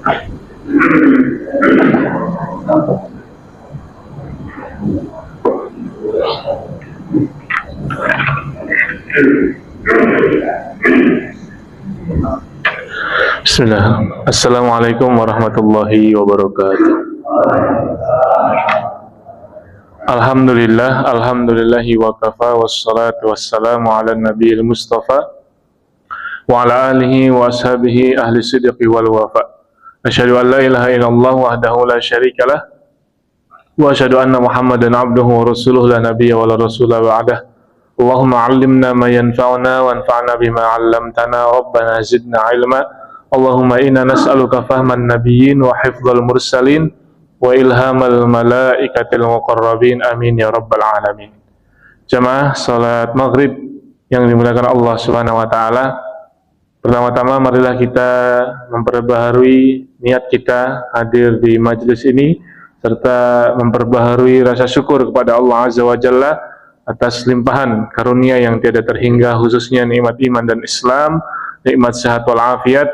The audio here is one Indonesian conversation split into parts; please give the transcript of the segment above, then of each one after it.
Bismillah. Assalamualaikum warahmatullahi wabarakatuh. Alhamdulillahi wa kafa, wassalatu wassalamu ala nabiyil mustafa wa ala alihi wa ashabihi ahli sidqi wal wafa. Asyhadu an la ilaha illallah wahdahu la syarikalah wa asyhadu anna Muhammadan abduhu wa rasuluhu la nabiyya wa la rasula ba'dah. Allahumma 'allimna ma yanfa'una wanfa'na bima 'allamtana, rabbana zidna 'ilma. Allahumma inna nas'aluka fahman nabiyyin wa hifdzal mursalin wa ilhamal malaikatil muqarrabin, amin ya rabbal alamin. Jamaah salat maghrib yang dimuliakan Allah Subhanahu wa taala, pertama-tama marilah kita memperbaharui niat kita hadir di majelis ini serta memperbaharui rasa syukur kepada Allah Azza wa Jalla atas limpahan karunia yang tiada terhingga, khususnya nikmat iman dan Islam, nikmat sehat wal afiat,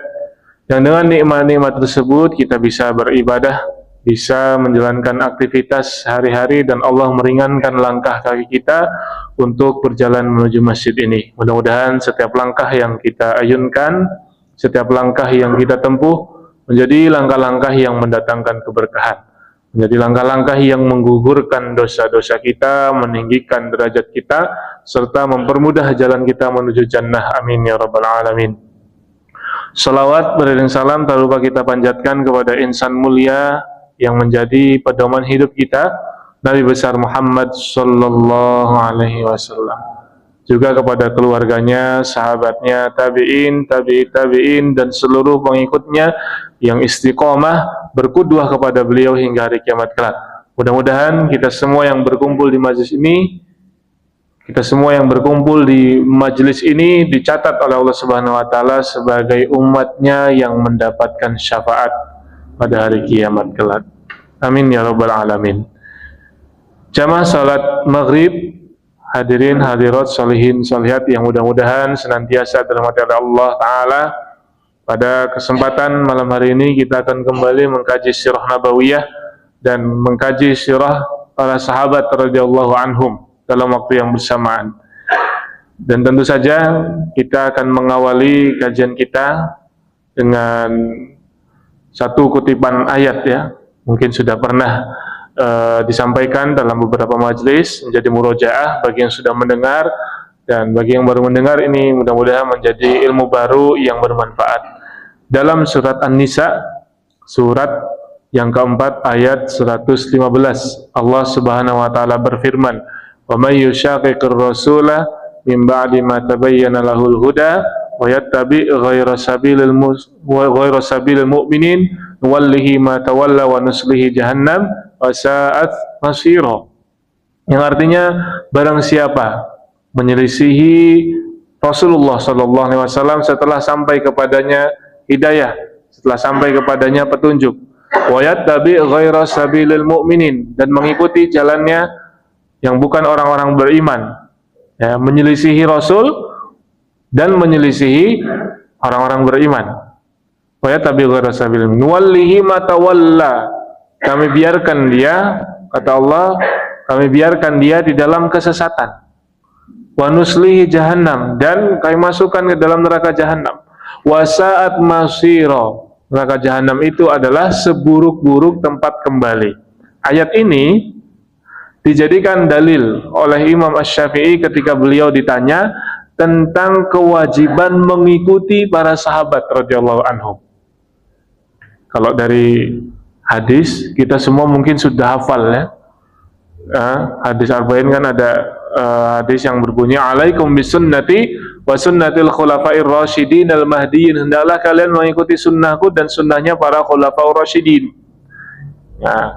yang dengan nikmat-nikmat tersebut kita bisa beribadah, bisa menjalankan aktivitas sehari-hari, dan Allah meringankan langkah kaki kita untuk berjalan menuju masjid ini. Mudah-mudahan setiap langkah yang kita ayunkan, setiap langkah yang kita tempuh menjadi langkah-langkah yang mendatangkan keberkahan, menjadi langkah-langkah yang menggugurkan dosa-dosa kita, meninggikan derajat kita, serta mempermudah jalan kita menuju jannah, amin ya rabbal alamin. Salawat beriring salam tak lupa kita panjatkan kepada insan mulia yang menjadi pedoman hidup kita, Nabi besar Muhammad sallallahu alaihi wasallam, juga kepada keluarganya, sahabatnya, tabi'in, tabi'in, dan seluruh pengikutnya yang istiqomah berqudwah kepada beliau hingga hari kiamat kelak. Mudah-mudahan kita semua yang berkumpul di majelis ini, kita semua yang berkumpul di majelis ini dicatat oleh Allah Subhanahu wa taala sebagai umatnya yang mendapatkan syafaat pada hari kiamat kelak. Amin ya rabbal alamin. Jamaah salat maghrib, hadirin hadirat salihin salihat yang mudah-mudahan senantiasa dirahmati oleh Allah taala. Pada kesempatan malam hari ini kita akan kembali mengkaji sirah nabawiyah dan mengkaji sirah para sahabat radhiyallahu anhum dalam waktu yang bersamaan. Dan tentu saja kita akan mengawali kajian kita dengan satu kutipan ayat, ya. Mungkin sudah pernah disampaikan dalam beberapa majelis, menjadi murojaah bagi yang sudah mendengar, dan bagi yang baru mendengar ini mudah-mudahan menjadi ilmu baru yang bermanfaat. Dalam surat An-Nisa, surat yang keempat ayat 115, Allah Subhanahu wa taala berfirman, "Wa may yushaqiqir rasula min ba'di ma tabayyana lahul huda wa yattabi' ghayra sabilil mu'minin nuwallihi ma tawalla wa nuslihi jahannam wa sa'at masira." Yang artinya, barang siapa menyelisihi Rasulullah sallallahu alaihi wasallam setelah sampai kepadanya hidayah, setelah sampai kepadanya petunjuk, wa yattabi' ghayra sabilil mu'minin, dan mengikuti jalannya yang bukan orang-orang beriman, ya, menyelisihi Rasul dan menyelisihi orang-orang beriman. Wa yattabi' ghayra sabilil mu'minin nuwallihi ma tawalla, kami biarkan dia, kata Allah, kami biarkan dia di dalam kesesatan. Wa nuslihi jahannam, dan kami masukkan ke dalam neraka jahannam. Wa sa'at masira, neraka jahannam itu adalah seburuk-buruk tempat kembali. Ayat ini dijadikan dalil oleh Imam Asy-Syafi'i ketika beliau ditanya tentang kewajiban mengikuti para sahabat radhiyallahu anhum. Kalau dari hadis, kita semua mungkin sudah hafal, ya. Hadis arba'in kan ada hadis yang berbunyi, "Alaikum bisunnati wa sunnatil khulafair rasyidin al-mahdiyyin." Hendaklah kalian mengikuti sunnahku dan sunnahnya para khulafaur rasyidin. Nah,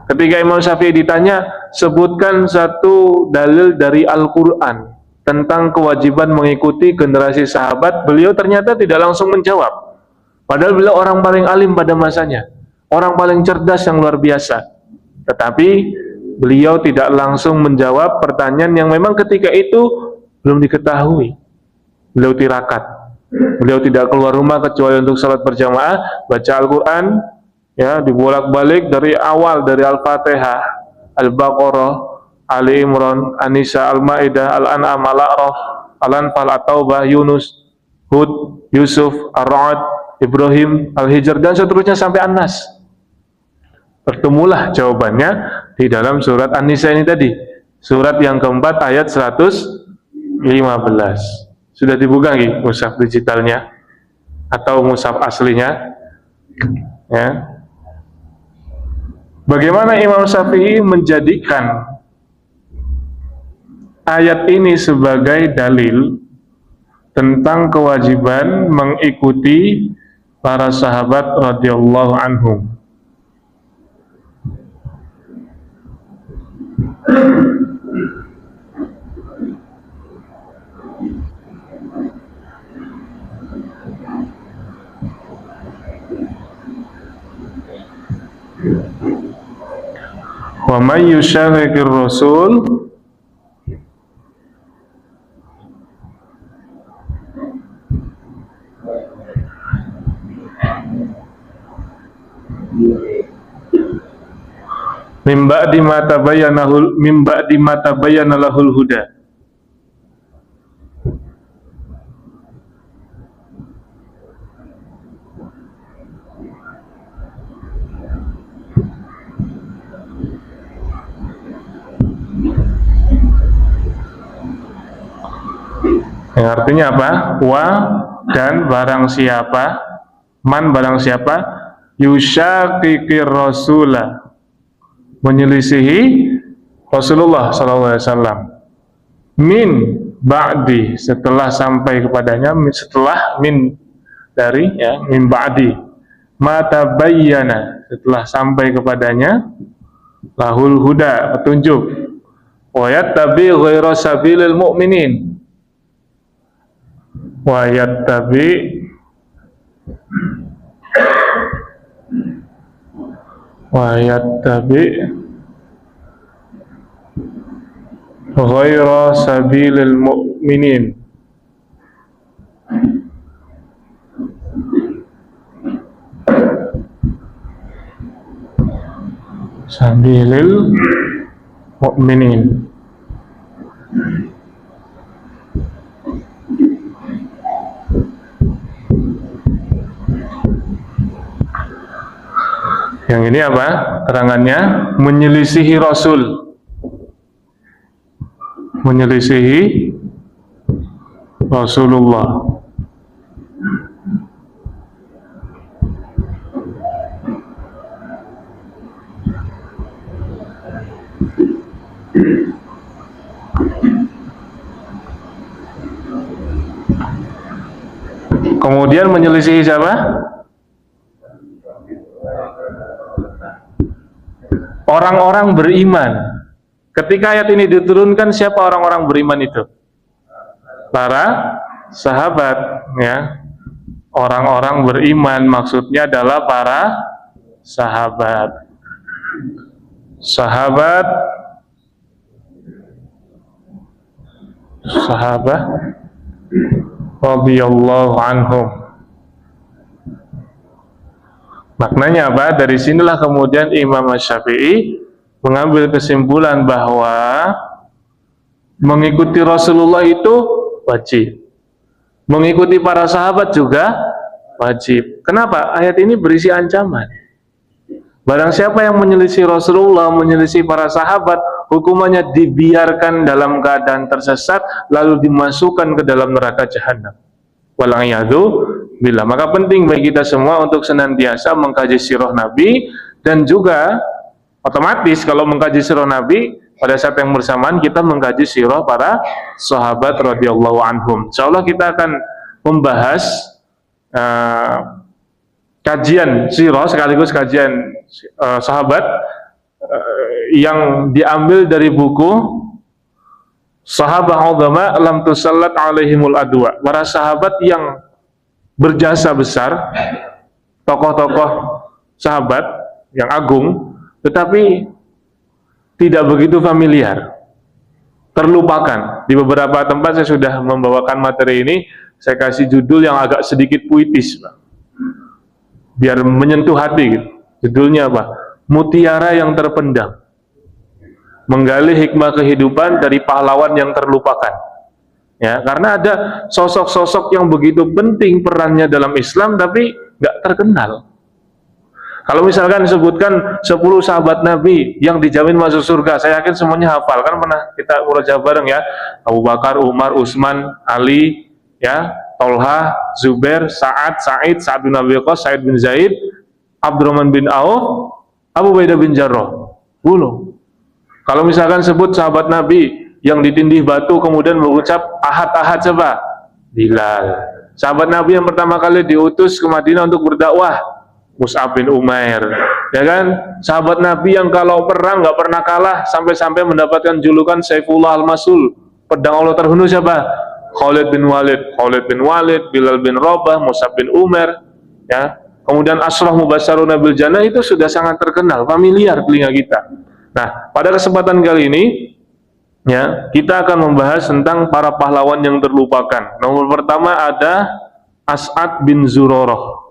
ketika Imam Syafi'i ditanya, sebutkan satu dalil dari Al-Quran tentang kewajiban mengikuti generasi sahabat, beliau ternyata tidak langsung menjawab. Padahal beliau orang paling alim pada masanya, orang paling cerdas yang luar biasa. Tetapi beliau tidak langsung menjawab pertanyaan yang memang ketika itu belum diketahui. Beliau tirakat. Beliau tidak keluar rumah kecuali untuk salat berjamaah, baca Al-Quran, ya, dibolak-balik dari awal, dari Al-Fatihah, Al-Baqarah, Ali Imran, An-Nisa, Al-Maidah, Al-An'am, Al-A'raf, Al-Anfal, At-Taubah, Yunus, Hud, Yusuf, Ar-Ra'd, Ibrahim, Al-Hijr, dan seterusnya sampai An-Nas. Bertemulah jawabannya di dalam surat An-Nisa ini tadi, surat yang keempat ayat 115. Sudah dibuka nggih mushaf digitalnya atau mushaf aslinya? Ya. Bagaimana Imam Syafi'i menjadikan ayat ini sebagai dalil tentang kewajiban mengikuti para sahabat radhiyallahu anhum? Wa may yushaqiqir rasul min ba'di ma tabayyana lahul huda. Yang artinya apa? Wa, dan barang siapa, man barang siapa, yushaqiqir rasulah, menyelisihi Rasulullah SAW, min ba'di, setelah sampai kepadanya, setelah min dari, ya, min ba'di, mata bayyana, setelah sampai kepadanya, lahul huda, petunjuk, wa yattabi ghaira sabilil mu'minin, wa yattabi ghaira sabilil mu'minin, sabilil mu'minin. Yang ini apa? Terangannya menyelisihi Rasul, menyelisihi Rasulullah. Kemudian menyelisihi siapa? Orang-orang beriman. Ketika ayat ini diturunkan, siapa orang-orang beriman itu? Para sahabat, ya. Orang-orang beriman maksudnya adalah para sahabat. Sahabat radhiyallahu anhum. Maknanya apa? Dari sinilah kemudian Imam Syafi'i mengambil kesimpulan bahwa mengikuti Rasulullah itu wajib, mengikuti para sahabat juga wajib. Kenapa? Ayat ini berisi ancaman. Barang siapa yang menyelisih Rasulullah, menyelisih para sahabat, hukumannya dibiarkan dalam keadaan tersesat, lalu dimasukkan ke dalam neraka jahanam. Wal'iyadzu billah. Maka penting bagi kita semua untuk senantiasa mengkaji sirah Nabi, dan juga otomatis kalau mengkaji sirah Nabi, pada saat yang bersamaan kita mengkaji sirah para sahabat radhiyallahu anhum. Insyaallah kita akan membahas kajian sirah sekaligus kajian sahabat yang diambil dari buku Sahabah Udhama Lam Tusallat Alaihimul Adwa, para sahabat yang berjasa besar, tokoh-tokoh sahabat yang agung, tetapi tidak begitu familiar, terlupakan. Di beberapa tempat saya sudah membawakan materi ini, Saya kasih judul yang agak sedikit puitis, Pak, biar menyentuh hati gitu. Judulnya apa? Mutiara yang terpendam, menggali hikmah kehidupan dari pahlawan yang terlupakan. Ya, karena ada sosok-sosok yang begitu penting perannya dalam Islam tapi nggak terkenal. Kalau misalkan disebutkan 10 sahabat Nabi yang dijamin masuk surga, saya yakin semuanya hafal, kan pernah kita murojaah bareng ya. Abu Bakar, Umar, Utsman, Ali, ya, Tolha, Zubair, Sa'ad, Sa'id bin Abi Waqqas, Sa'id bin Zaid, Abdurrahman bin Auf, Abu Ubaidah bin Jarrah. Belum. Kalau misalkan sebut sahabat Nabi yang ditindih batu kemudian mengucap ahad-ahad, siapa? Bilal. Sahabat Nabi yang pertama kali diutus ke Madinah untuk berdakwah, Mus'ab bin Umair, ya kan? Sahabat Nabi yang kalau perang nggak pernah kalah, sampai-sampai mendapatkan julukan Saifullah Al-Masul, pedang Allah terhunus, siapa? Khalid bin Walid, Bilal bin Rabah, Mus'ab bin Umair, ya. Kemudian Ashrah Mubasysyaruna bil Jannah itu sudah sangat terkenal, familiar telinga kita. Nah, pada kesempatan kali ini, ya, kita akan membahas tentang para pahlawan yang terlupakan. Nomor pertama ada As'ad bin Zurarah.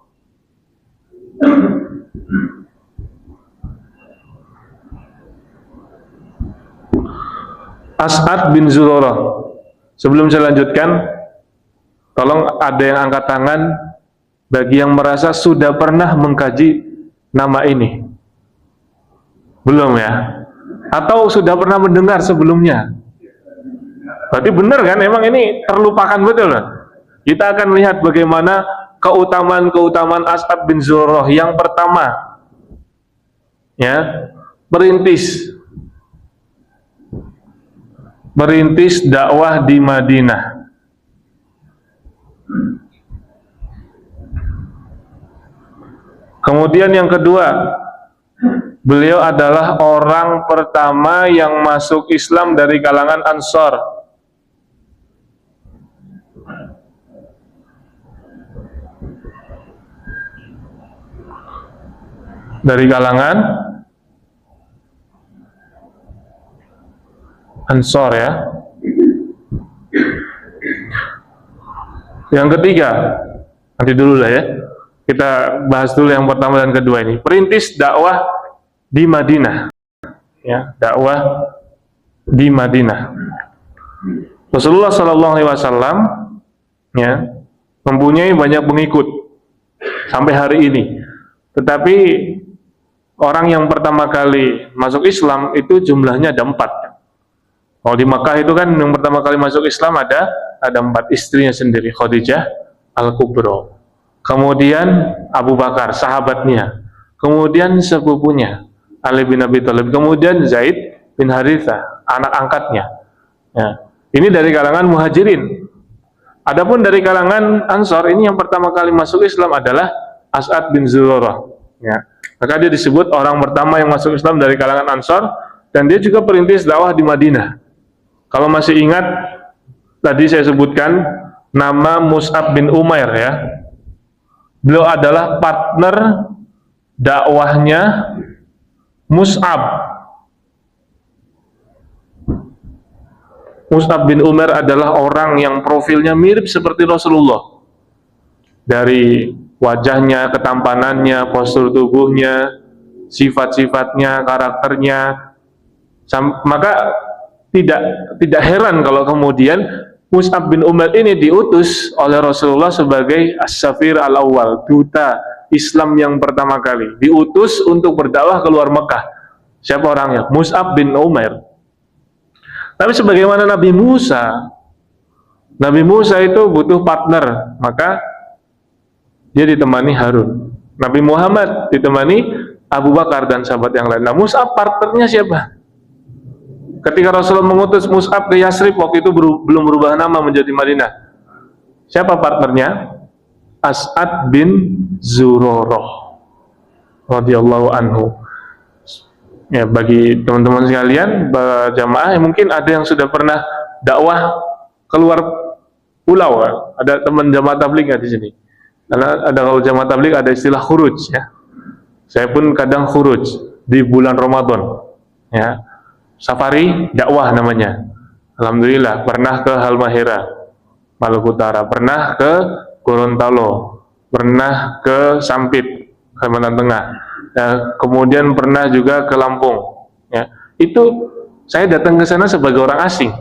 As'ad bin Zurarah. Sebelum saya lanjutkan, tolong ada yang angkat tangan bagi yang merasa sudah pernah mengkaji nama ini. Belum ya? Atau sudah pernah mendengar sebelumnya? Berarti benar kan? Emang ini terlupakan betul. Kita akan lihat bagaimana keutamaan As'ad bin Zurarah. Yang pertama, ya, merintis dakwah di Madinah. Kemudian yang kedua, beliau adalah orang pertama yang masuk Islam dari kalangan Ansor. Dari kalangan Ansor, ya. Yang ketiga, nanti dulu lah ya. Kita bahas dulu yang pertama dan kedua ini. Perintis dakwah di Madinah. Ya, dakwah di Madinah. Rasulullah SAW, ya, mempunyai banyak pengikut sampai hari ini. Tetapi orang yang pertama kali masuk Islam itu jumlahnya ada 4. Kalau di Makkah itu kan yang pertama kali masuk Islam ada 4, istrinya sendiri, Khadijah Al-Kubra. Kemudian Abu Bakar, sahabatnya. Kemudian sepupunya, Ali bin Abi Thalib. Kemudian Zaid bin Harithah, anak angkatnya. Ya. Ini dari kalangan Muhajirin. Adapun dari kalangan Ansor, ini yang pertama kali masuk Islam adalah As'ad bin Zurarah. Ya. Maka dia disebut orang pertama yang masuk Islam dari kalangan Ansor, dan dia juga perintis dakwah di Madinah. Kalau masih ingat, tadi saya sebutkan nama Mus'ab bin Umair, ya. Beliau adalah partner dakwahnya Mus'ab. Mus'ab bin Umair adalah orang yang profilnya mirip seperti Rasulullah. Dari wajahnya, ketampanannya, postur tubuhnya, sifat-sifatnya, karakternya. Maka tidak heran kalau kemudian Mus'ab bin Umair ini diutus oleh Rasulullah sebagai As-Safir Al-Awwal, duta Islam yang pertama kali. Diutus untuk berdakwah keluar Mekah. Siapa orangnya? Mus'ab bin Umair. Tapi sebagaimana Nabi Musa itu butuh partner, maka dia ditemani Harun. Nabi Muhammad ditemani Abu Bakar dan sahabat yang lain. Nah, Mus'ab partnernya siapa? Ketika Rasulullah mengutus Mus'ab ke Yasrib, waktu itu belum berubah nama menjadi Madinah. Siapa partnernya? As'ad bin Zurarah radhiyallahu anhu. Ya, bagi teman-teman sekalian, jamaah yang mungkin ada yang sudah pernah dakwah keluar pulau, ada teman jamaah tabligh di sini. Karena ada, kalau jamaah tabligh ada istilah khuruj, ya. Saya pun kadang khuruj di bulan Ramadan, ya. Safari dakwah namanya. Alhamdulillah pernah ke Halmahera. Maluku Utara, pernah ke Gorontalo, pernah ke Sampit, Kalimantan Tengah, ya, kemudian pernah juga ke Lampung. Ya, itu saya datang ke sana sebagai orang asing.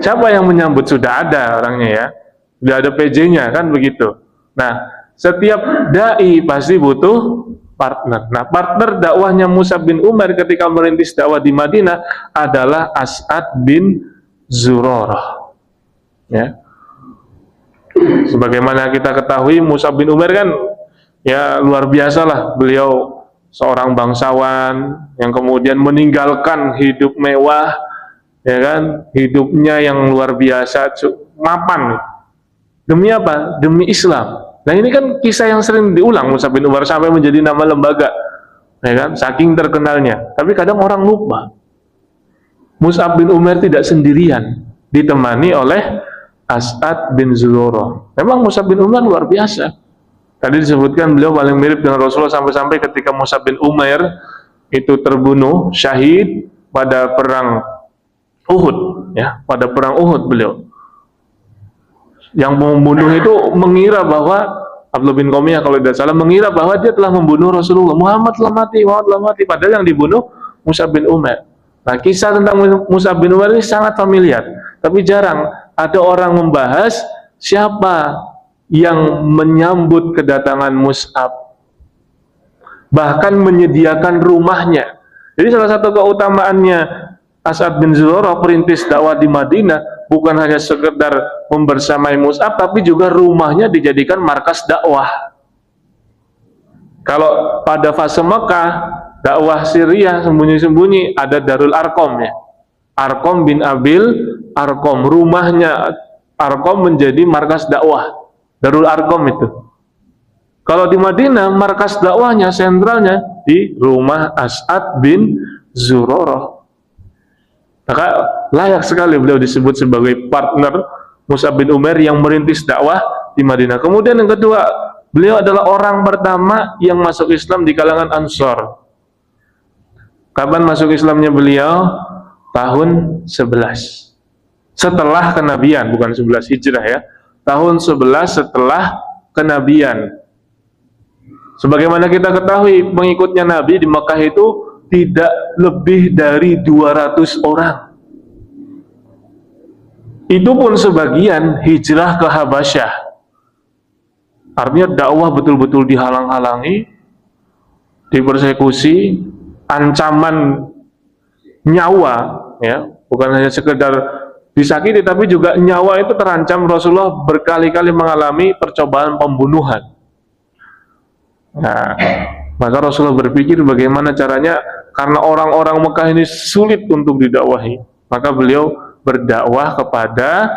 Siapa yang menyambut? Sudah ada orangnya ya, sudah ada PJ-nya kan begitu. Nah, setiap dai pasti butuh partner. Nah, partner dakwahnya Mus'ab bin Umair ketika merintis dakwah di Madinah adalah As'ad bin Zurarah. Ya, sebagaimana kita ketahui Mus'ab bin Umair kan ya luar biasa lah, beliau seorang bangsawan yang kemudian meninggalkan hidup mewah, ya kan, hidupnya yang luar biasa, mapan. Demi apa? Demi Islam. Nah ini kan kisah yang sering diulang Mus'ab bin Umair sampai menjadi nama lembaga, ya kan, saking terkenalnya. Tapi kadang orang lupa, Mus'ab bin Umair tidak sendirian, ditemani oleh As'ad bin Zurarah. Memang Mus'ab bin Umair luar biasa. Tadi disebutkan beliau paling mirip dengan Rasulullah sampai-sampai ketika Mus'ab bin Umair itu terbunuh syahid pada perang Uhud, ya, pada perang Uhud beliau. Yang membunuh itu mengira bahwa Abdullah bin Qamiyah kalau tidak salah mengira bahwa dia telah membunuh Rasulullah. Muhammad telah mati, Muhammad telah mati, padahal yang dibunuh Mus'ab bin Umair. Nah, kisah tentang Mus'ab bin Umair ini sangat familiar, tapi jarang ada orang membahas siapa yang menyambut kedatangan Mus'ab, bahkan menyediakan rumahnya. Jadi salah satu keutamaannya As'ad bin Zurarah perintis dakwah di Madinah bukan hanya sekedar membersamai Mus'ab, tapi juga rumahnya dijadikan markas dakwah. Kalau pada fase Mekah dakwah Syria sembunyi-sembunyi ada Darul Arqam, ya, Arqam bin Abil Arqam, rumahnya Arqam menjadi markas dakwah, Darul Arqam itu. Kalau di Madinah markas dakwahnya, sentralnya di rumah As'ad bin Zurarah. Maka layak sekali beliau disebut sebagai partner Mus'ab bin Umair yang merintis dakwah di Madinah. Kemudian yang kedua, beliau adalah orang pertama yang masuk Islam di kalangan Ansor. Kapan masuk Islamnya beliau? Tahun 11 setelah kenabian, bukan 11 Hijrah ya. Tahun 11 setelah kenabian. Sebagaimana kita ketahui, pengikutnya Nabi di Mekah itu tidak lebih dari 200 orang. Itu pun sebagian hijrah ke Habasyah. Artinya dakwah betul-betul dihalang-halangi, dipersekusi, ancaman nyawa, ya, bukan hanya sekedar disakiti, tapi juga nyawa itu terancam. Rasulullah berkali-kali mengalami percobaan pembunuhan. Nah, maka Rasulullah berpikir bagaimana caranya, karena orang-orang Mekah ini sulit untuk didakwahi, maka beliau berdakwah kepada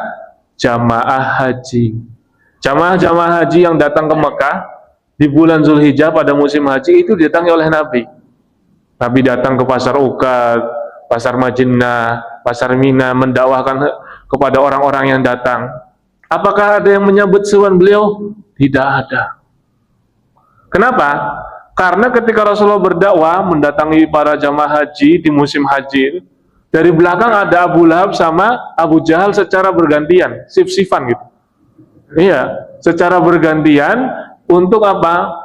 jamaah haji. Jamaah haji yang datang ke Mekah di bulan Zulhijjah pada musim haji itu didatangi oleh Nabi. Nabi datang ke pasar Ukad, pasar Majinnah, pasar Mina, mendakwahkan kepada orang-orang yang datang. Apakah ada yang menyambut seruan beliau? Tidak ada. Kenapa? Karena ketika Rasulullah berdakwah mendatangi para jamaah haji di musim haji, dari belakang ada Abu Lahab sama Abu Jahal secara bergantian, sif-sifan gitu. Iya, secara bergantian untuk apa?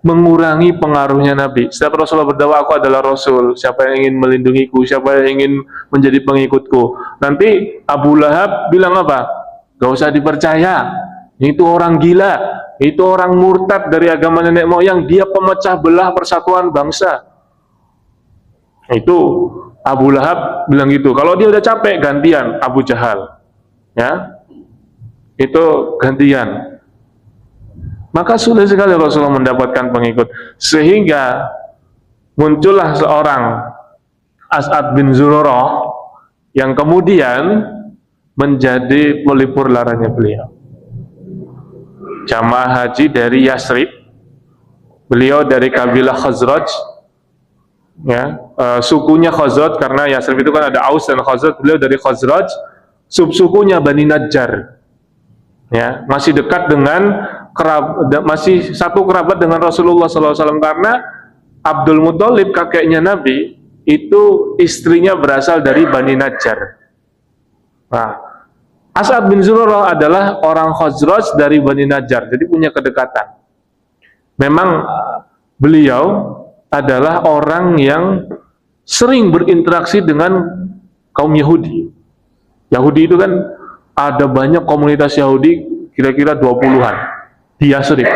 Mengurangi pengaruhnya Nabi. Setiap Rasulullah berdakwah, aku adalah Rasul, siapa yang ingin melindungiku, siapa yang ingin menjadi pengikutku. Nanti Abu Lahab bilang apa? Gak usah dipercaya, itu orang gila, itu orang murtad dari agama nenek moyang, dia pemecah belah persatuan bangsa. Itu Abu Lahab bilang gitu. Kalau dia udah capek, gantian Abu Jahal, ya, itu gantian. Maka sulit sekali Rasulullah mendapatkan pengikut, sehingga muncullah seorang As'ad bin Zurarah yang kemudian menjadi pelipur laranya beliau. Jamaah haji dari Yasrib, beliau dari kabilah Khazraj, ya, sukunya Khazraj, karena Yasrib itu kan ada Aus dan Khazraj. Beliau dari Khazraj, subsukunya Bani Najjar, ya, masih dekat dengan masih satu kerabat dengan Rasulullah SAW, karena Abdul Muthalib kakeknya Nabi itu istrinya berasal dari Bani Najjar. Nah, As'ad bin Zurarah adalah orang Khazraj dari Bani Najjar, jadi punya kedekatan. Memang beliau adalah orang yang sering berinteraksi dengan kaum Yahudi. Yahudi itu kan ada banyak komunitas Yahudi, kira-kira 20-an di Yasrib.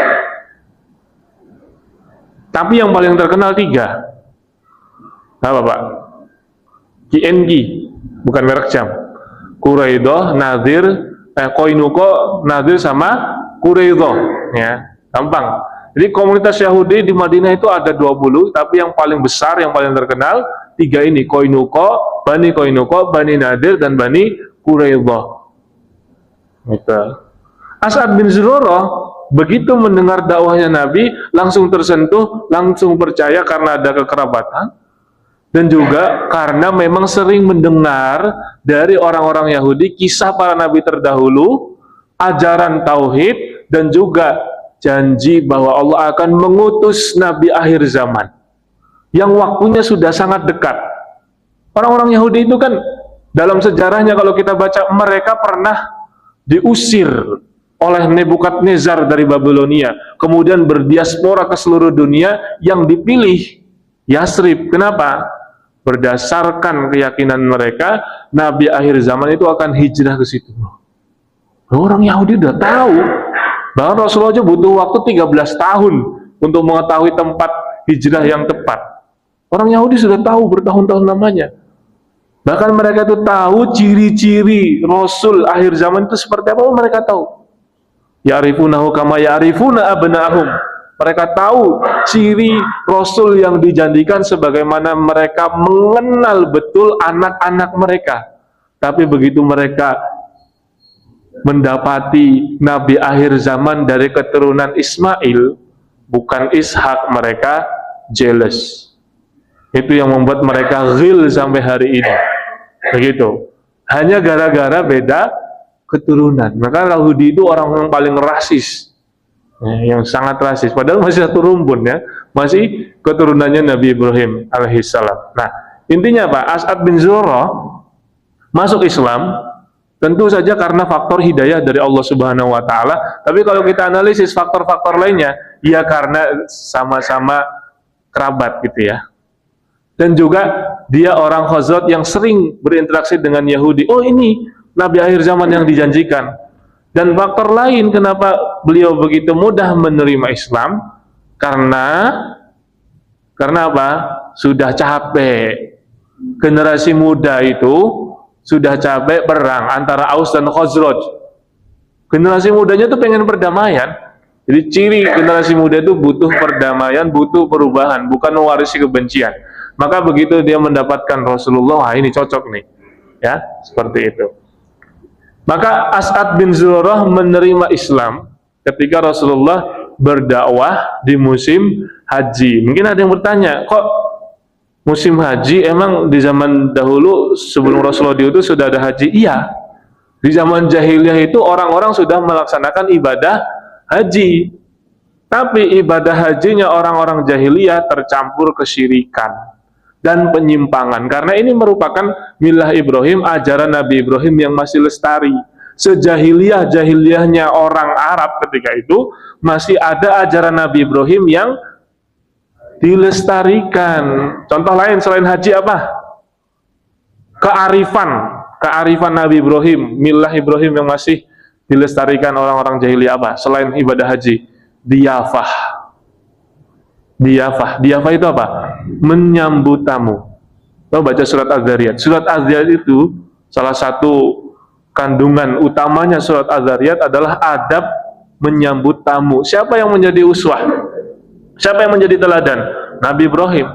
Tapi yang paling terkenal 3. Apa Pak? KNG, bukan merek jam. Quraidah, Nadir, Koinuko, Nadir sama Quraidah, ya. Gampang. Jadi komunitas Yahudi di Madinah itu ada 20, tapi yang paling besar, yang paling terkenal 3 ini, Koinuko, Bani Nadir, dan Bani Quraidah. Gitu. As'ad bin Zurarah begitu mendengar dakwahnya Nabi, langsung tersentuh, langsung percaya karena ada kekerabatan, dan juga karena memang sering mendengar dari orang-orang Yahudi kisah para nabi terdahulu, ajaran tauhid, dan juga janji bahwa Allah akan mengutus nabi akhir zaman yang waktunya sudah sangat dekat. Orang-orang Yahudi itu kan dalam sejarahnya kalau kita baca, mereka pernah diusir oleh Nebukadnezar dari Babilonia, kemudian berdiaspora ke seluruh dunia, yang dipilih Yasrib. Kenapa? Berdasarkan keyakinan mereka, nabi akhir zaman itu akan hijrah ke situ. Orang Yahudi udah tahu. Bahkan Rasulullah aja butuh waktu 13 tahun untuk mengetahui tempat hijrah yang tepat. Orang Yahudi sudah tahu bertahun-tahun namanya. Bahkan mereka itu tahu ciri-ciri Rasul akhir zaman itu seperti apa, mereka tahu. Ya'rifunahu kama ya'rifuna abna'ahum. Mereka tahu ciri Rasul yang dijanjikan sebagaimana mereka mengenal betul anak-anak mereka. Tapi begitu mereka mendapati Nabi akhir zaman dari keturunan Ismail, bukan Ishak, mereka jealous. Itu yang membuat mereka ghil sampai hari ini. Begitu. Hanya gara-gara beda keturunan. Maka Yahudi itu orang yang paling rasis. Yang sangat rasis, padahal masih satu rumpun, ya, masih keturunannya Nabi Ibrahim alaihissalam. Nah, intinya Pak, As'ad bin Zurarah masuk Islam tentu saja karena faktor hidayah dari Allah Subhanahu wa taala. Tapi kalau kita analisis faktor-faktor lainnya, ya karena sama-sama kerabat gitu ya. Dan juga dia orang Khazraj yang sering berinteraksi dengan Yahudi. Oh, ini nabi akhir zaman yang dijanjikan. Dan faktor lain kenapa beliau begitu mudah menerima Islam, karena apa? Sudah capek. Generasi muda itu sudah capek perang antara Aus dan Khazraj. Generasi mudanya tuh pengen perdamaian. Jadi ciri generasi muda itu butuh perdamaian, butuh perubahan, bukan mewarisi kebencian. Maka begitu dia mendapatkan Rasulullah, wah ini cocok nih. Ya, seperti itu. Maka As'ad bin Zurarah menerima Islam ketika Rasulullah berdakwah di musim haji. Mungkin ada yang bertanya, kok musim haji? Emang di zaman dahulu sebelum Rasulullah diutus sudah ada haji? Iya. Di zaman jahiliyah itu orang-orang sudah melaksanakan ibadah haji. Tapi ibadah hajinya orang-orang jahiliyah tercampur kesyirikan dan penyimpangan, karena ini merupakan milah Ibrahim, ajaran Nabi Ibrahim yang masih lestari. Sejahiliyah-jahiliyahnya orang Arab ketika itu masih ada ajaran Nabi Ibrahim yang dilestarikan. Contoh lain selain haji apa? Kearifan Nabi Ibrahim, milah Ibrahim yang masih dilestarikan orang-orang jahiliyah apa? Selain ibadah haji, diyafah. Diyafah itu apa? Menyambut tamu. Kita baca surat Az-Zariyat. Surat Az-Zariyat itu salah satu kandungan utamanya surat Az-Zariyat adalah adab menyambut tamu. Siapa yang menjadi uswah? Siapa yang menjadi teladan? Nabi Ibrahim.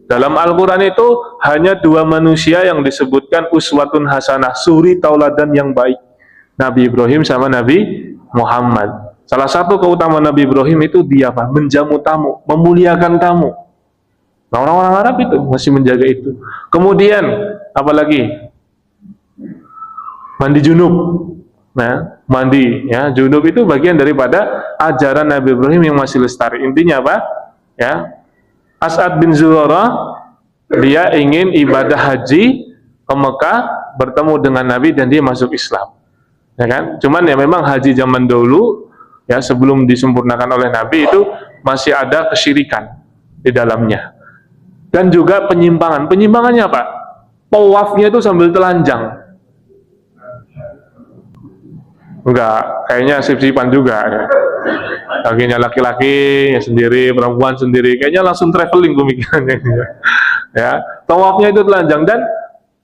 Dalam Al-Quran itu hanya 2 manusia yang disebutkan uswatun hasanah, suri tauladan yang baik. Nabi Ibrahim sama Nabi Muhammad. Salah satu keutamaan Nabi Ibrahim itu dia apa? Menjamu tamu, memuliakan tamu. Nah, orang-orang Arab itu masih menjaga itu. Kemudian apalagi? Mandi junub. Nah, mandi ya, junub itu bagian daripada ajaran Nabi Ibrahim yang masih lestari. Intinya apa? Ya. As'ad bin Zurarah dia ingin ibadah haji ke Mekah, bertemu dengan Nabi, dan dia masuk Islam. ya kan? Cuman ya memang haji zaman dulu ya sebelum disempurnakan oleh Nabi itu masih ada kesyirikan di dalamnya. Dan juga penyimpangan. Penyimpangannya apa? Tawafnya itu sambil telanjang. Enggak, kayaknya sip-sipan juga ya. Akhirnya laki-laki sendiri, perempuan sendiri, kayaknya langsung traveling pemikirannya ya. Tawafnya itu telanjang. Dan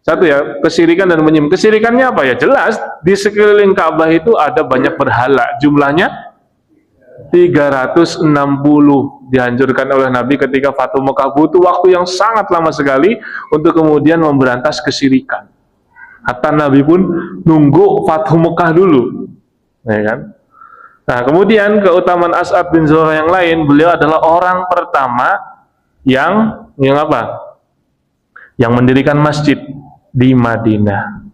satu ya, kesirikan dan penyimpangan. Kesirikannya apa ya? Jelas di sekeliling Ka'bah itu ada banyak berhala. Jumlahnya 360 dihancurkan oleh Nabi ketika Fathu Mekah. Butuh waktu yang sangat lama sekali untuk kemudian memberantas kesirikan. Hatta Nabi pun nunggu Fathu Mekah dulu, ya kan? Nah, kemudian keutamaan As'ad bin Zurarah yang lain, beliau adalah orang pertama yang apa? Yang mendirikan masjid di Madinah.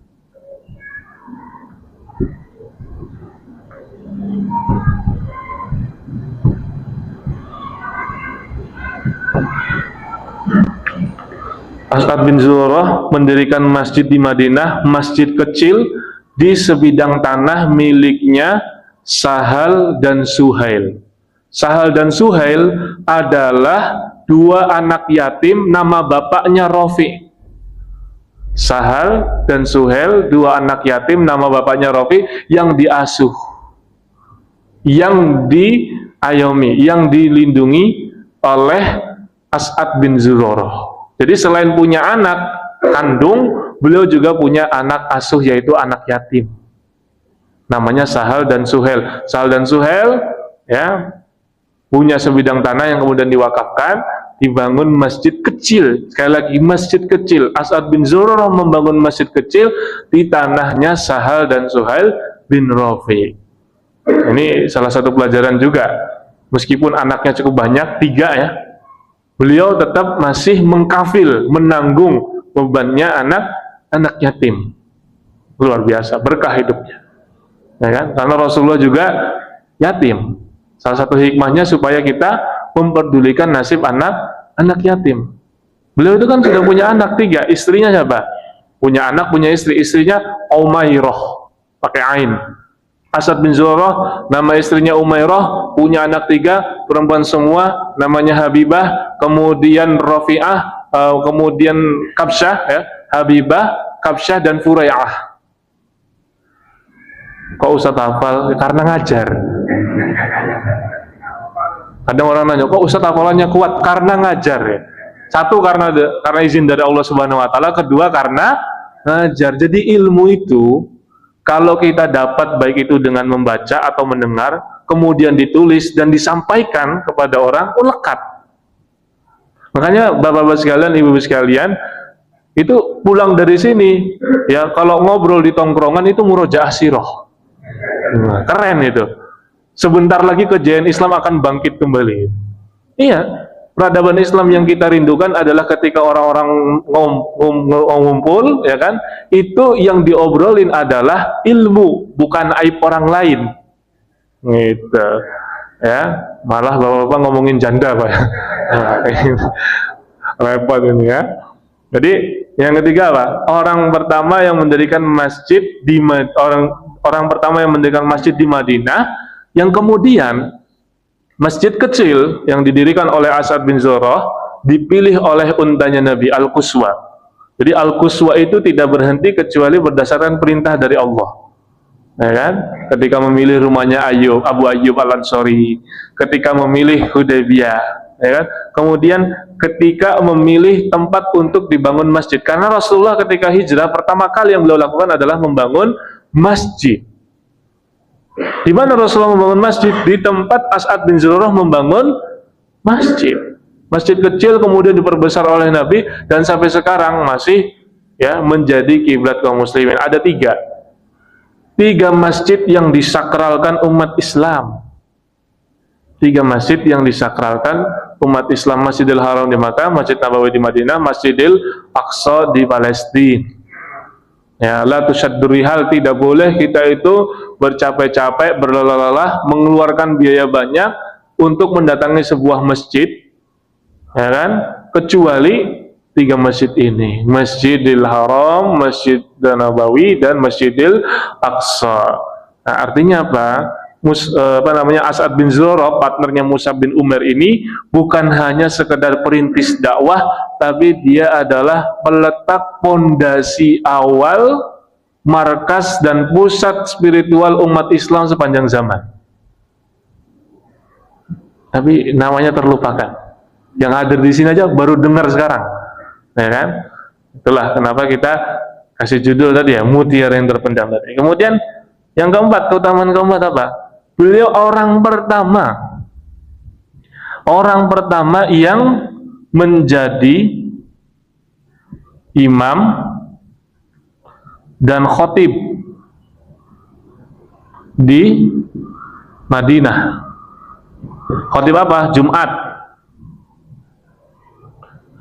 As'ad bin Zurarah mendirikan masjid di Madinah, masjid kecil di sebidang tanah miliknya Sahal dan Suhail. Sahal dan Suhail adalah dua anak yatim, nama bapaknya Rafi. Sahal dan Suhail, dua anak yatim, nama bapaknya Rafi, yang diasuh, yang diayomi, yang dilindungi oleh As'ad bin Zurarah. Jadi selain punya anak kandung, beliau juga punya anak asuh, yaitu anak yatim. Namanya Sahal dan Suhail. Sahal dan Suhail ya punya sebidang tanah yang kemudian diwakafkan, dibangun masjid kecil. Sekali lagi, masjid kecil. As'ad bin Zurarah membangun masjid kecil di tanahnya Sahal dan Suhail bin Rafi. Ini salah satu pelajaran juga. Meskipun anaknya cukup banyak, 3 ya, beliau tetap masih mengkafil, menanggung bebannya anak yatim. Luar biasa, berkah hidupnya, ya kan? Karena Rasulullah juga yatim. Salah satu hikmahnya supaya kita memperdulikan nasib anak yatim. Beliau itu kan sudah punya anak 3, istrinya siapa? Punya anak, punya istri. Istrinya Umairah, pakai ain. As'ad bin Zurarah, nama istrinya Umairah, punya anak 3, perempuan semua, namanya Habibah, kemudian Rafi'ah, kemudian Kabsyah, ya, Habibah, Kabsyah, dan Furai'ah. Kok Ustaz hafal? Karena ngajar. Kadang orang nanya, kok Ustaz hafalannya kuat? Karena ngajar ya. Satu, karena izin dari Allah Subhanahu wa Ta'ala. Kedua, karena ngajar. Jadi ilmu itu kalau kita dapat, baik itu dengan membaca atau mendengar, kemudian ditulis dan disampaikan kepada orang, lekat. Makanya bapak-bapak sekalian, ibu-ibu sekalian, itu pulang dari sini, ya kalau ngobrol di tongkrongan itu murojaah sirah. Nah, keren itu. Sebentar lagi kejayaan Islam akan bangkit kembali. Iya, peradaban Islam yang kita rindukan adalah ketika orang-orang ngumpul, ya kan? Itu yang diobrolin adalah ilmu, bukan aib orang lain. Gitu. Ya, malah bapak-bapak ngomongin janda, Pak. Repot ini ya. Jadi yang ketiga apa? Orang pertama yang mendirikan masjid di orang pertama yang mendirikan masjid di Madinah, yang kemudian masjid kecil yang didirikan oleh As'ad bin Zurarah dipilih oleh untanya Nabi, Al-Quswa. Jadi Al-Quswa itu tidak berhenti kecuali berdasarkan perintah dari Allah. Ya kan? Ketika memilih rumahnya Abu Ayyub Al-Ansari, ketika memilih Hudaybiyah, ya kan? Kemudian ketika memilih tempat untuk dibangun masjid. Karena Rasulullah ketika hijrah pertama kali yang beliau lakukan adalah membangun masjid. Di mana Rasulullah membangun masjid? Di tempat As'ad bin Zurarah membangun masjid. Masjid kecil kemudian diperbesar oleh Nabi dan sampai sekarang masih ya menjadi kiblat kaum muslimin. Ada 3 masjid yang disakralkan umat Islam. 3 masjid yang disakralkan umat Islam: Masjidil Haram di Makkah, Masjid Nabawi di Madinah, Masjidil Aqsa di Palestina. Ya, la tusyaddur rihal, tidak boleh kita itu bercapek-capek, berlelah-lelah, mengeluarkan biaya banyak untuk mendatangi sebuah masjid, ya kan? Kecuali tiga masjid ini, Masjidil Haram, Masjid Nabawi, dan Masjidil Aqsa. Nah, artinya apa? As'ad bin Zurarah, partnernya Mus'ab bin Umair ini bukan hanya sekedar perintis dakwah, tapi dia adalah peletak pondasi awal markas dan pusat spiritual umat Islam sepanjang zaman. Tapi namanya terlupakan. Yang hadir di sini aja baru dengar sekarang, ya kan? Itulah kenapa kita kasih judul tadi ya, Mutiara yang Terpendam tadi. Kemudian yang keempat, keutamaan keempat apa? Beliau orang pertama yang menjadi imam dan khotib di Madinah. Khotib apa? Jumat.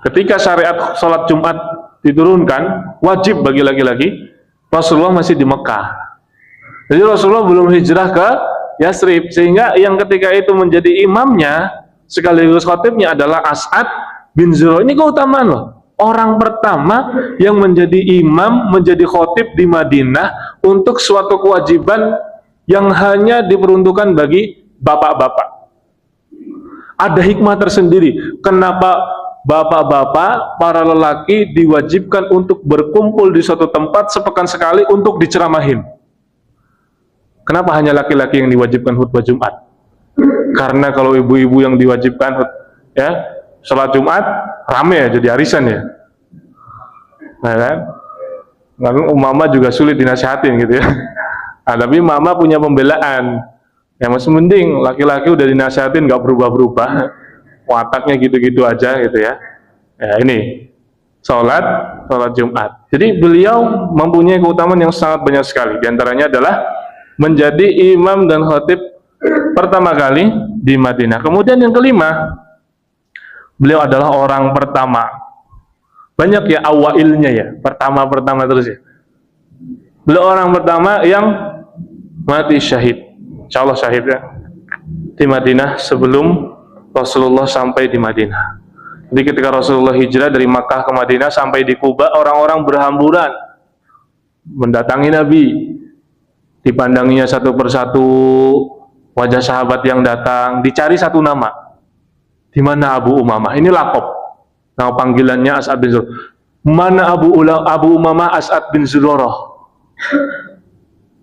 Ketika syariat sholat Jumat diturunkan, wajib bagi laki-laki, Rasulullah masih di Mekah. Jadi Rasulullah belum hijrah ke Yasrib, sehingga yang ketika itu menjadi imamnya sekaligus khotibnya adalah As'ad bin Zurarah. Ini keutamaan loh. Orang pertama yang menjadi imam, menjadi khotib di Madinah untuk suatu kewajiban yang hanya diperuntukkan bagi bapak-bapak. Ada hikmah tersendiri. Kenapa bapak-bapak, para lelaki diwajibkan untuk berkumpul di suatu tempat sepekan sekali untuk diceramahin? Kenapa hanya laki-laki yang diwajibkan khutbah Jumat? Karena kalau ibu-ibu yang diwajibkan sholat Jumat, rame ya, jadi arisan ya. Nah kan? Lalu mama juga sulit dinasihatin gitu ya. Nah, tapi mama punya pembelaan. Ya masih mending laki-laki udah dinasihatin nggak berubah-berubah, wataknya gitu-gitu aja gitu ya. Ya ini sholat Jumat. Jadi beliau mempunyai keutamaan yang sangat banyak sekali. Di antaranya adalah menjadi imam dan khatib pertama kali di Madinah. Kemudian yang kelima, beliau adalah orang pertama. Banyak ya awailnya ya, pertama terus ya. Beliau orang pertama yang mati syahid, insya Allah syahid ya, di Madinah sebelum Rasulullah sampai di Madinah. Jadi ketika Rasulullah hijrah dari Makkah ke Madinah sampai di Kuba, orang-orang berhamburan mendatangi Nabi. Dipandanginya satu persatu wajah sahabat yang datang, dicari satu nama. Di mana Abu Umamah? Ini lakop. Nama panggilannya As'ad bin Zurarah. Mana Abu Umamah As'ad bin Zurarah?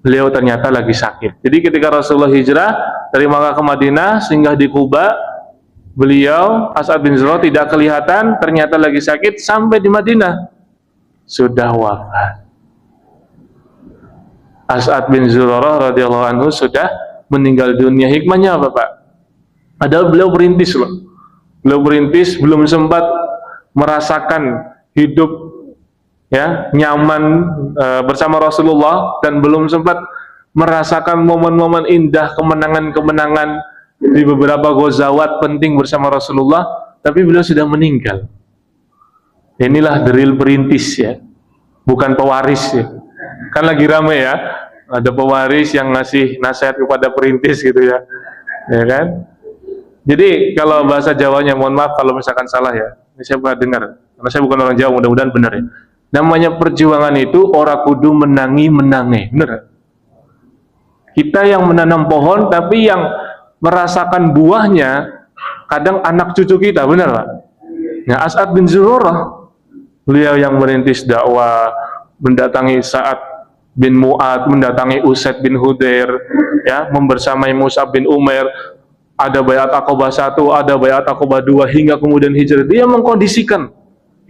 Beliau ternyata lagi sakit. Jadi ketika Rasulullah hijrah dari Makkah ke Madinah, singgah di Kuba, beliau As'ad bin Zurarah tidak kelihatan, ternyata lagi sakit. Sampai di Madinah sudah wafat. As'ad bin Zurarah radhiyallahu anhu sudah meninggal dunia. Hikmahnya apa, Pak? Adalah beliau berintis loh. Beliau berintis, belum sempat merasakan hidup ya nyaman bersama Rasulullah, dan belum sempat merasakan momen-momen indah, kemenangan-kemenangan di beberapa ghazawat penting bersama Rasulullah, tapi beliau sudah meninggal. Inilah the real perintis ya, bukan pewaris ya. Kan lagi rame ya, ada pewaris yang ngasih nasihat kepada perintis gitu ya, ya kan? Jadi kalau bahasa Jawanya, mohon maaf kalau misalkan salah ya, ini saya pernah dengar, karena saya bukan orang Jawa, mudah-mudahan benar ya. Namanya perjuangan itu ora kudu menangi menange, benar? Kita yang menanam pohon, tapi yang merasakan buahnya kadang anak cucu kita, benar Pak? Nah, As'ad bin Zurarah, beliau yang merintis dakwah, mendatangi Sa'ad bin Mu'ad, mendatangi Usaid bin Hudair, ya, membersamai Mus'ab bin Umair, ada bayat Aqabah 1, ada bayat Aqabah 2, hingga kemudian hijrah. Dia mengkondisikan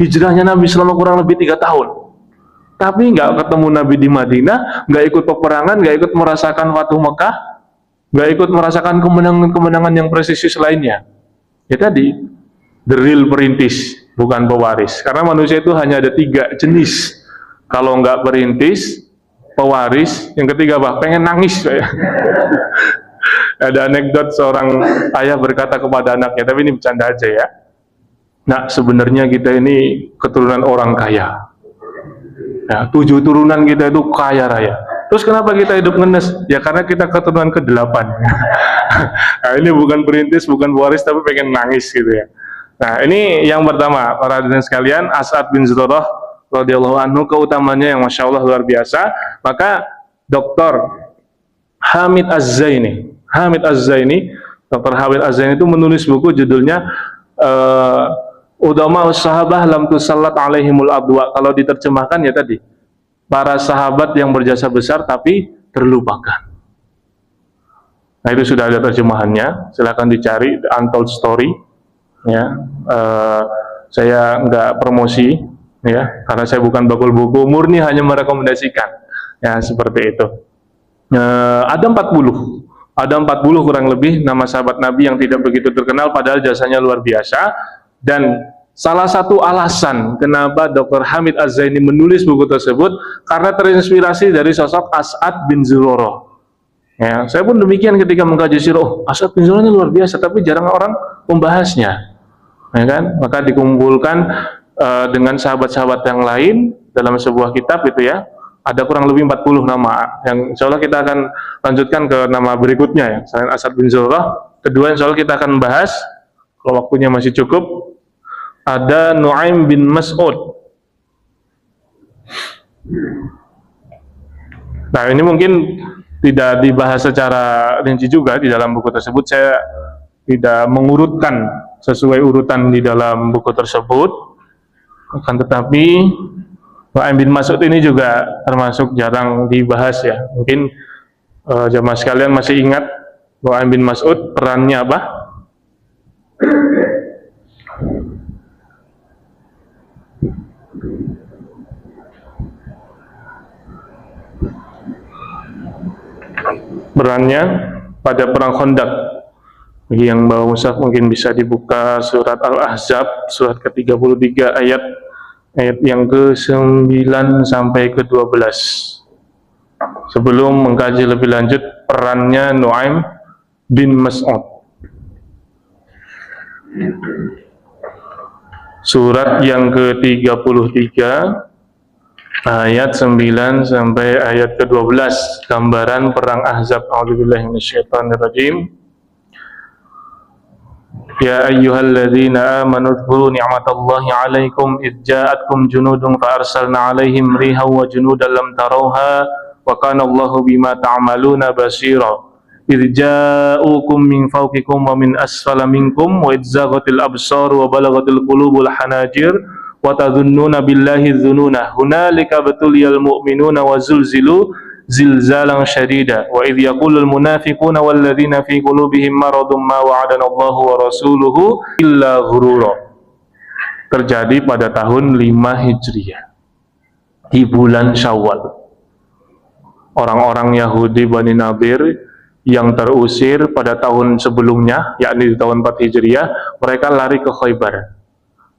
hijrahnya Nabi selama kurang lebih 3 tahun. Tapi nggak ketemu Nabi di Madinah, nggak ikut peperangan, nggak ikut merasakan Fathu Mekah, nggak ikut merasakan kemenangan-kemenangan yang presisius lainnya. Ya tadi, the real perintis, bukan pewaris. Karena manusia itu hanya ada 3 jenis. Kalau nggak perintis, pewaris, yang ketiga apa? Pengen nangis. Ada anekdot seorang ayah berkata kepada anaknya, tapi ini bercanda aja ya. Nah, sebenarnya kita ini keturunan orang kaya. Ya, 7 turunan kita itu kaya raya. Terus kenapa kita hidup ngenes? Ya karena kita keturunan ke-8. Nah, ini bukan perintis, bukan pewaris, tapi pengen nangis gitu ya. Nah, ini yang pertama, para hadirin sekalian, As'ad bin Zurarah radhiyallahu anhu, keutamanya yang masya Allah luar biasa. Maka Dr. Hamid Az-Zaini, Dr. Hamid Az-Zaini itu menulis buku judulnya Udama Sahabah Lam Tusallat Alaihimul Adwa. Kalau diterjemahkan ya tadi, para sahabat yang berjasa besar tapi terlupakan. Nah, itu sudah ada terjemahannya, silahkan dicari, The Untold Story. Ya, saya nggak promosi, ya, karena saya bukan bakul buku, murni hanya merekomendasikan, ya, seperti itu. Ada 40 kurang lebih nama sahabat Nabi yang tidak begitu terkenal, padahal jasanya luar biasa. Dan salah satu alasan kenapa Dr. Hamid Az-Zaini menulis buku tersebut, karena terinspirasi dari sosok As'ad bin Zurarah. Ya, saya pun demikian ketika mengkaji sirah, As'ad bin Zurarah ini luar biasa, tapi jarang orang membahasnya. Ya kan? Maka dikumpulkan dengan sahabat-sahabat yang lain dalam sebuah kitab itu ya. Ada kurang lebih 40 nama yang insya Allah kita akan lanjutkan ke nama berikutnya ya. Selain As'ad bin Zurarah, kedua insya Allah kita akan bahas, kalau waktunya masih cukup, ada Nu'aim bin Mas'ud. Nah, ini mungkin tidak dibahas secara rinci juga di dalam buku tersebut. Saya tidak mengurutkan sesuai urutan di dalam buku tersebut, akan tetapi Nu'aim bin Mas'ud ini juga termasuk jarang dibahas ya. Mungkin jamaah sekalian masih ingat Nu'aim bin Mas'ud perannya apa? Perannya pada perang Khandaq. Bagi yang bawa mushaf mungkin bisa dibuka surat Al-Ahzab, surat ke-33 ayat yang ke-9 sampai ke-12. Sebelum mengkaji lebih lanjut perannya Nu'aim bin Mas'ud. Surat yang ke-33 ayat 9 sampai ayat ke-12, gambaran perang Ahzab. A'udzubillahi minasyaitonirrajim. Ya ayyuhalladzina amanu dzkuru ni'matallahi 'alaikum id ja'atkum junudun fa arsalna 'alaihim rihan wa junudan lam tarawha wa kana Allahu bima ta'maluna basira. Id ja'ukum min fawqikum wa min asfala minkum wa id zaghatil absar wa balaghatil qulubul hanajir wa tadhunnuna billahi dhununa hunalika batuliyal mu'minuna wa zulzilu zilzalan syadida wa idh yaqulul munafiquna walladzina fi qulubihim maradun ma wa'adana Allahu wa rasuluhu illa ghurura. Terjadi pada tahun 5 Hijriah di bulan Syawal. Orang-orang Yahudi Bani Nadir yang terusir pada tahun sebelumnya, yakni di tahun 4 Hijriah, mereka lari ke Khaybar.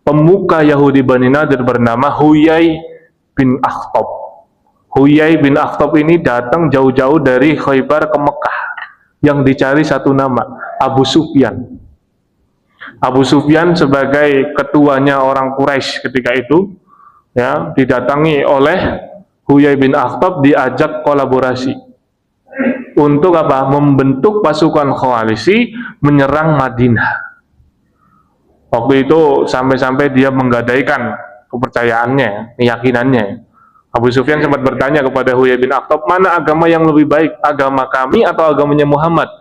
Pemuka Yahudi Bani Nadir bernama Huyai bin Akhtab. Huyai bin Akhtab ini datang jauh-jauh dari Khaybar ke Mekah, yang dicari satu nama, Abu Sufyan. Abu Sufyan sebagai ketuanya orang Quraisy ketika itu, ya, didatangi oleh Huyai bin Akhtab, diajak kolaborasi untuk apa? Membentuk pasukan koalisi menyerang Madinah. Waktu itu sampai-sampai dia menggadaikan kepercayaannya, keyakinannya. Abu Sufyan sempat bertanya kepada Huyai bin Akhtab, mana agama yang lebih baik, agama kami atau agamanya Muhammad?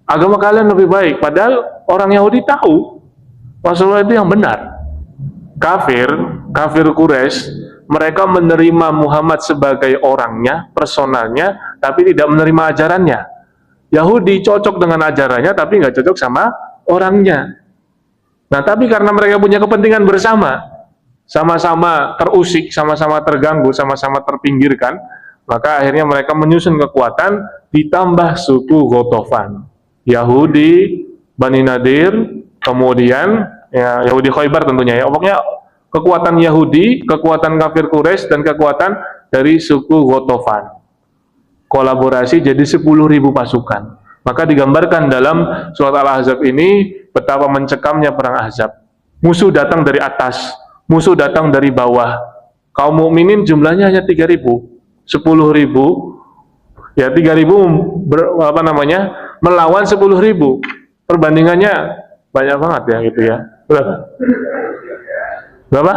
Agama kalian lebih baik. Padahal orang Yahudi tahu Rasulullah itu yang benar. Kafir Quraisy, mereka menerima Muhammad sebagai orangnya, personalnya, tapi tidak menerima ajarannya. Yahudi cocok dengan ajarannya, tapi nggak cocok sama orangnya. Nah, tapi karena mereka punya kepentingan bersama, sama-sama terusik, sama-sama terganggu, sama-sama terpinggirkan, maka akhirnya mereka menyusun kekuatan, ditambah suku Ghatafan, Yahudi Bani Nadir, kemudian ya, Yahudi Khaybar tentunya ya. Pokoknya kekuatan Yahudi, kekuatan kafir Quraisy, dan kekuatan dari suku Ghatafan kolaborasi jadi 10.000 pasukan. Maka digambarkan dalam surat Al-Ahzab ini betapa mencekamnya perang Ahzab. Musuh datang dari atas, musuh datang dari bawah. Kaum mukminin jumlahnya hanya 3.000, 10.000, ya 3.000 melawan 10.000. Perbandingannya banyak banget ya gitu ya. Berapa? Berapa?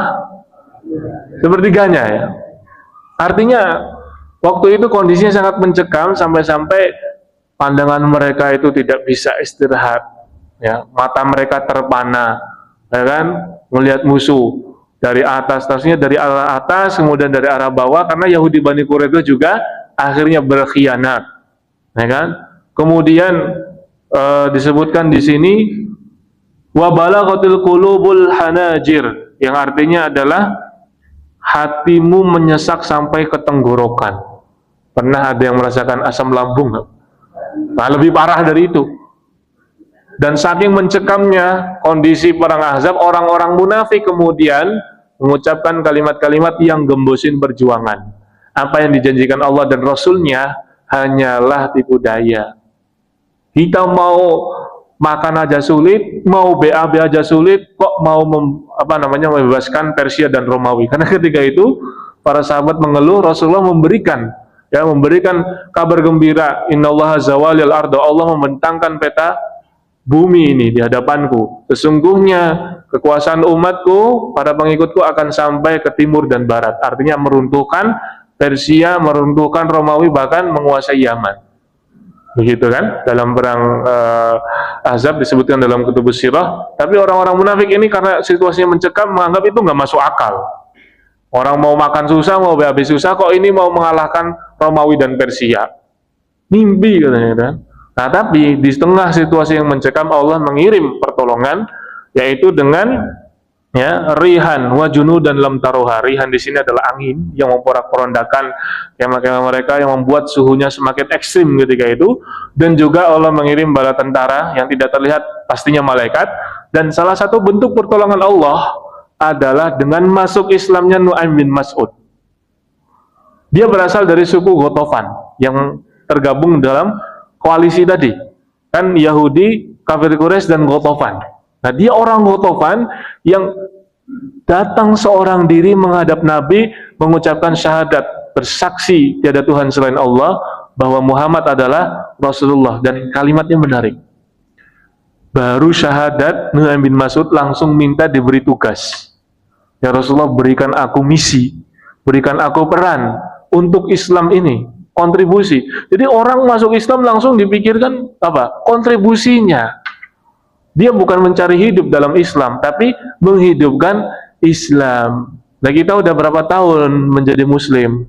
Sepertiganya ya. Artinya waktu itu kondisinya sangat mencekam sampai-sampai pandangan mereka itu tidak bisa istirahat, ya, mata mereka terpana, ya kan, melihat musuh dari atas, tasnya dari arah atas, kemudian dari arah bawah, karena Yahudi Bani Quraidah juga akhirnya berkhianat, ya kan. Kemudian disebutkan di sini wa balaghatil qulubul hanajir, yang artinya adalah hatimu menyesak sampai ke tenggorokan. Pernah ada yang merasakan asam lambung nggak? Nah, lebih parah dari itu. Dan saking mencekamnya kondisi perang Ahzab, orang-orang munafik kemudian mengucapkan kalimat-kalimat yang gembosin perjuangan. Apa yang dijanjikan Allah dan Rasulnya hanyalah tipu daya. Kita mau makan aja sulit, mau BAB aja sulit, kok mau membebaskan Persia dan Romawi. Karena ketika itu para sahabat mengeluh, Rasulullah memberikan kabar gembira, innallaha zawalil ardo, Allah membentangkan peta bumi ini di hadapanku. Sesungguhnya kekuasaan umatku, para pengikutku akan sampai ke timur dan barat. Artinya meruntuhkan Persia, meruntuhkan Romawi, bahkan menguasai Yaman. Begitu kan, dalam perang Ahzab disebutkan dalam Kutubus Sirah. Tapi orang-orang munafik ini karena situasinya mencekam, menganggap itu nggak masuk akal. Orang mau makan susah, mau BAB susah, kok ini mau mengalahkan Romawi dan Persia? Mimpi katanya kan. Nah, tapi di tengah situasi yang mencekam, Allah mengirim pertolongan, yaitu dengan rihan wa junudan lam taroha. Rihan di sini adalah angin yang memporak-porandakan kemah-kemah mereka, yang membuat suhunya semakin ekstrim ketika itu. Dan juga Allah mengirim bala tentara yang tidak terlihat, pastinya malaikat. Dan salah satu bentuk pertolongan Allah adalah dengan masuk Islamnya Nu'aim bin Mas'ud. Dia berasal dari suku Ghatafan yang tergabung dalam koalisi tadi. Kan Yahudi, kafir Quraisy dan Ghatafan. Nah, dia orang Ghatafan yang datang seorang diri menghadap Nabi, mengucapkan syahadat, bersaksi tiada Tuhan selain Allah, bahwa Muhammad adalah Rasulullah, dan kalimatnya menarik. Baru syahadat, Nu'aim bin Mas'ud langsung minta diberi tugas. Ya Rasulullah, berikan aku misi, berikan aku peran untuk Islam ini, kontribusi. Jadi orang masuk Islam langsung dipikirkan apa? Kontribusinya. Dia bukan mencari hidup dalam Islam, tapi menghidupkan Islam. Nah, kita udah berapa tahun menjadi Muslim?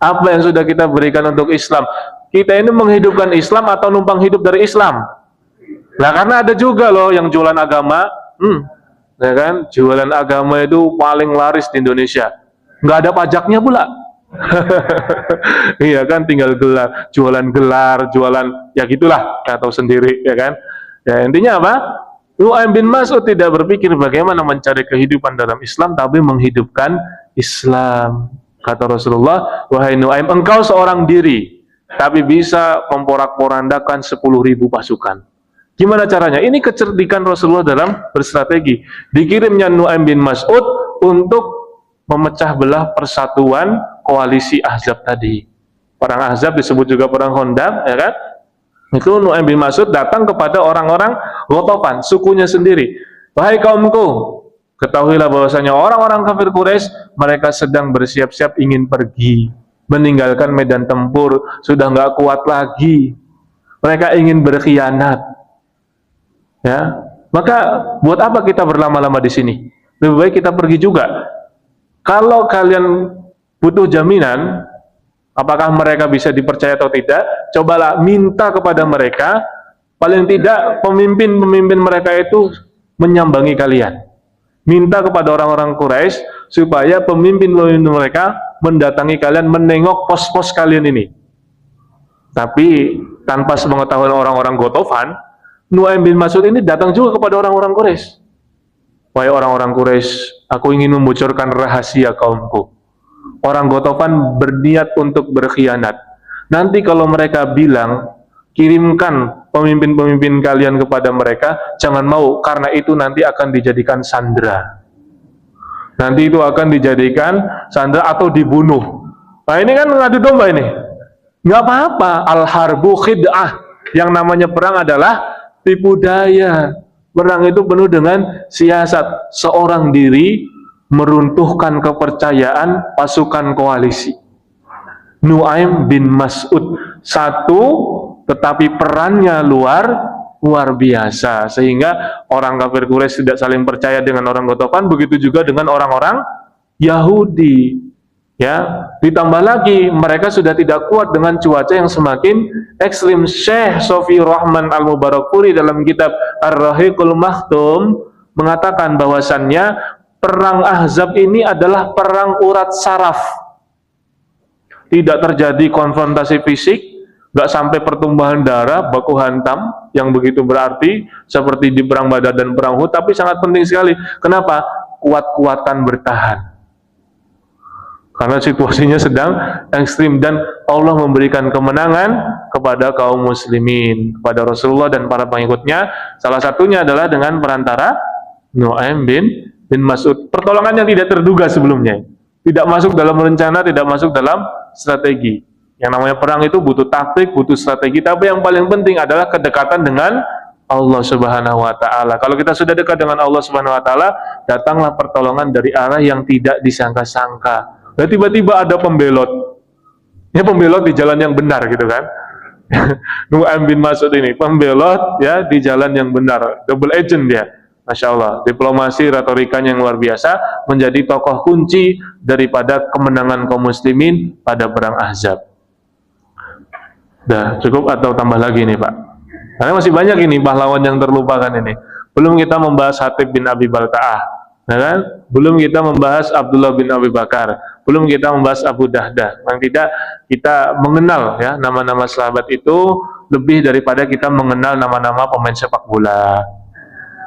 Apa yang sudah kita berikan untuk Islam? Kita ini menghidupkan Islam atau numpang hidup dari Islam? Nah, karena ada juga loh yang jualan agama, ya kan? Jualan agama itu paling laris di Indonesia. Nggak ada pajaknya pula. Iya kan, tinggal jualan gelar, jualan, ya gitulah, nggak tahu sendiri, ya kan? Ya, intinya apa? Nu'aim bin Mas'ud tidak berpikir bagaimana mencari kehidupan dalam Islam, tapi menghidupkan Islam. Kata Rasulullah, wahai Nu'aim, engkau seorang diri, tapi bisa memporak-porandakan 10.000 pasukan. Gimana caranya? Ini kecerdikan Rasulullah dalam berstrategi. Dikirimnya Nu'aim bin Mas'ud untuk memecah belah persatuan koalisi Ahzab tadi. Perang Ahzab disebut juga perang Khandaq, ya kan? Itu Nu'aim bin Mas'ud datang kepada orang-orang Ghatafan, sukunya sendiri. Wahai kaumku, ketahuilah bahwasanya orang-orang kafir Quraisy, mereka sedang bersiap-siap ingin pergi, meninggalkan medan tempur, sudah nggak kuat lagi. Mereka ingin berkhianat. Ya, maka buat apa kita berlama-lama di sini? Lebih baik kita pergi juga. Kalau kalian butuh jaminan apakah mereka bisa dipercaya atau tidak, cobalah minta kepada mereka, paling tidak pemimpin-pemimpin mereka itu menyambangi kalian. Minta kepada orang-orang Quraisy supaya pemimpin-pemimpin mereka mendatangi kalian, menengok pos-pos kalian ini. Tapi tanpa sepengetahuan orang-orang Ghatafan, Nu'aim bin Mas'ud ini datang juga kepada orang-orang Quraisy. Wahai orang-orang Quraisy, aku ingin membocorkan rahasia kaumku. Orang Ghatafan berniat untuk berkhianat. Nanti kalau mereka bilang, kirimkan pemimpin-pemimpin kalian kepada mereka, jangan mau, karena itu nanti akan dijadikan sandera. Nanti itu akan dijadikan sandera atau dibunuh. Nah, ini kan ngadu domba ini. Nggak apa-apa, al-harbu khid'ah. Yang namanya perang adalah tipu daya. Perang itu penuh dengan siasat. Seorang diri meruntuhkan kepercayaan pasukan koalisi. Nuaim bin Mas'ud satu, tetapi perannya luar biasa, sehingga orang kafir Quraisy tidak saling percaya dengan orang Ghatafan, begitu juga dengan orang-orang Yahudi. Ya, ditambah lagi mereka sudah tidak kuat dengan cuaca yang semakin ekstrim. Syekh Sofi Rahman Al-Mubarakpuri dalam kitab Ar-Rahiqul Makhtum mengatakan bahwasannya perang Ahzab ini adalah perang urat saraf. Tidak terjadi konfrontasi fisik, nggak sampai pertumbuhan darah, baku hantam yang begitu berarti seperti di perang Badar dan perang Uhud, tapi sangat penting sekali. Kenapa? Kuat-kuatan bertahan. Karena situasinya sedang ekstrim dan Allah memberikan kemenangan kepada kaum muslimin, kepada Rasulullah dan para pengikutnya. Salah satunya adalah dengan perantara Nuaim bin Mas'ud. Pertolongan yang tidak terduga sebelumnya. Tidak masuk dalam rencana, tidak masuk dalam strategi. Yang namanya perang itu butuh taktik, butuh strategi, tapi yang paling penting adalah kedekatan dengan Allah Subhanahu wa taala. Kalau kita sudah dekat dengan Allah Subhanahu wa taala, datanglah pertolongan dari arah yang tidak disangka-sangka. Dan tiba-tiba ada pembelot. Ya, pembelot di jalan yang benar gitu kan. Nuaim bin Mas'ud ini pembelot ya di jalan yang benar. Double agent dia. Masya Allah, diplomasi retorikanya yang luar biasa, menjadi tokoh kunci daripada kemenangan kaum muslimin pada perang Ahzab. Dah cukup atau tambah lagi nih Pak? Karena masih banyak ini pahlawan yang terlupakan ini. Belum kita membahas Hatib bin Abi Balta'ah, ya kan? Belum kita membahas Abdullah bin Abi Bakar, belum kita membahas Abu Dahdah. Yang tidak kita mengenal ya nama-nama sahabat itu lebih daripada kita mengenal nama-nama pemain sepak bola.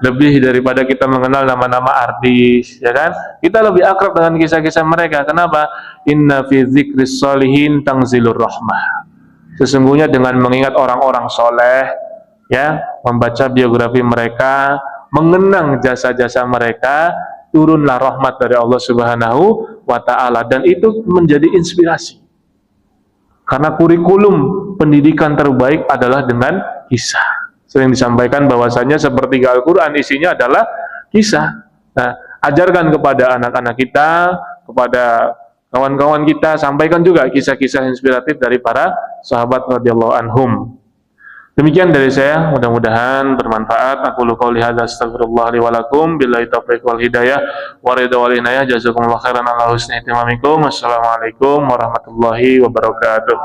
Lebih daripada kita mengenal nama-nama artis, ya kan? Kita lebih akrab dengan kisah-kisah mereka. Kenapa? Inna fi dzikris sholihin tanzilur rahmah. Sesungguhnya dengan mengingat orang-orang soleh, ya, membaca biografi mereka, mengenang jasa-jasa mereka, turunlah rahmat dari Allah Subhanahu wa taala, dan itu menjadi inspirasi. Karena kurikulum pendidikan terbaik adalah dengan kisah. Sering disampaikan bahwasanya sepertiga Al-Quran isinya adalah kisah. Nah, ajarkan kepada anak-anak kita, kepada kawan-kawan kita, sampaikan juga kisah-kisah inspiratif dari para sahabat radhiyallahu anhum. Demikian dari saya, mudah-mudahan bermanfaat. Aku qouli hadza astaghfirullah li wa lakum, billahi taufiq wal hidayah, wa ridha wal inayah. Jazakumullahu khairan ala husni ihtimamikum. Wassalamualaikum warahmatullahi wabarakatuh.